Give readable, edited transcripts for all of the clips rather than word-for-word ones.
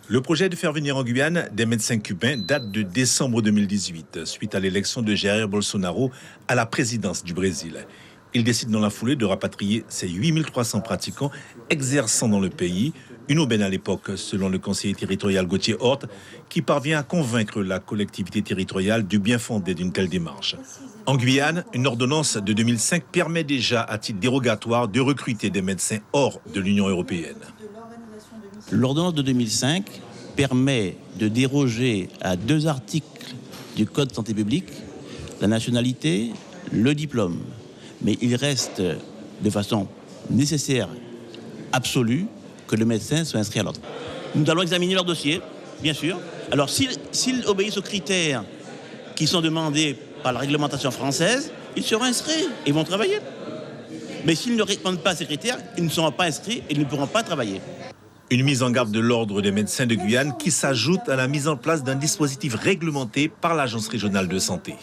Le projet de faire venir en Guyane des médecins cubains date de décembre 2018, suite à l'élection de Jair Bolsonaro à la présidence du Brésil. Il décide dans la foulée de rapatrier ces 8300 pratiquants exerçant dans le pays, une aubaine à l'époque, selon le conseiller territorial Gauthier Horte, qui parvient à convaincre la collectivité territoriale du bien fondé d'une telle démarche. En Guyane, une ordonnance de 2005 permet déjà, à titre dérogatoire, de recruter des médecins hors de l'Union européenne. L'ordonnance de 2005 permet de déroger à 2 articles du Code de santé publique, la nationalité, le diplôme. Mais il reste de façon nécessaire, absolue, que le médecin soit inscrit à l'ordre. Nous allons examiner leur dossier, bien sûr. Alors, s'ils obéissent aux critères qui sont demandés par la réglementation française, ils seront inscrits et vont travailler. Mais s'ils ne répondent pas à ces critères, ils ne seront pas inscrits et ne pourront pas travailler. Une mise en garde de l'Ordre des médecins de Guyane qui s'ajoute à la mise en place d'un dispositif réglementé par l'Agence régionale de santé.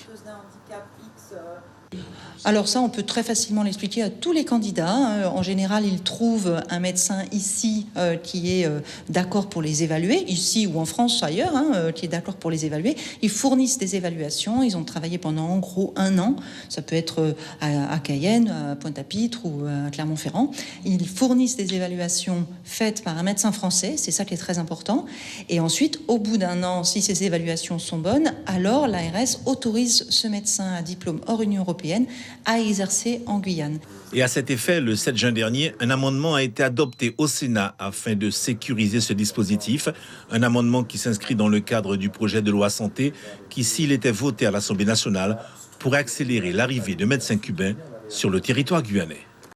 Alors ça, on peut très facilement l'expliquer à tous les candidats. En général, ils trouvent un médecin ici qui est d'accord pour les évaluer, ici ou en France, ailleurs, qui est d'accord pour les évaluer. Ils fournissent des évaluations. Ils ont travaillé pendant en gros 1 an. Ça peut être à Cayenne, à Pointe-à-Pitre ou à Clermont-Ferrand. Ils fournissent des évaluations faites par un médecin français. C'est ça qui est très important. Et ensuite, au bout d'1 an, si ces évaluations sont bonnes, alors l'ARS autorise ce médecin à diplôme hors Union européenne à exercer en Guyane. Et à cet effet, le 7 juin dernier, un amendement a été adopté au Sénat afin de sécuriser ce dispositif. Un amendement qui s'inscrit dans le cadre du projet de loi santé qui, s'il était voté à l'Assemblée nationale, pourrait accélérer l'arrivée de médecins cubains sur le territoire guyanais.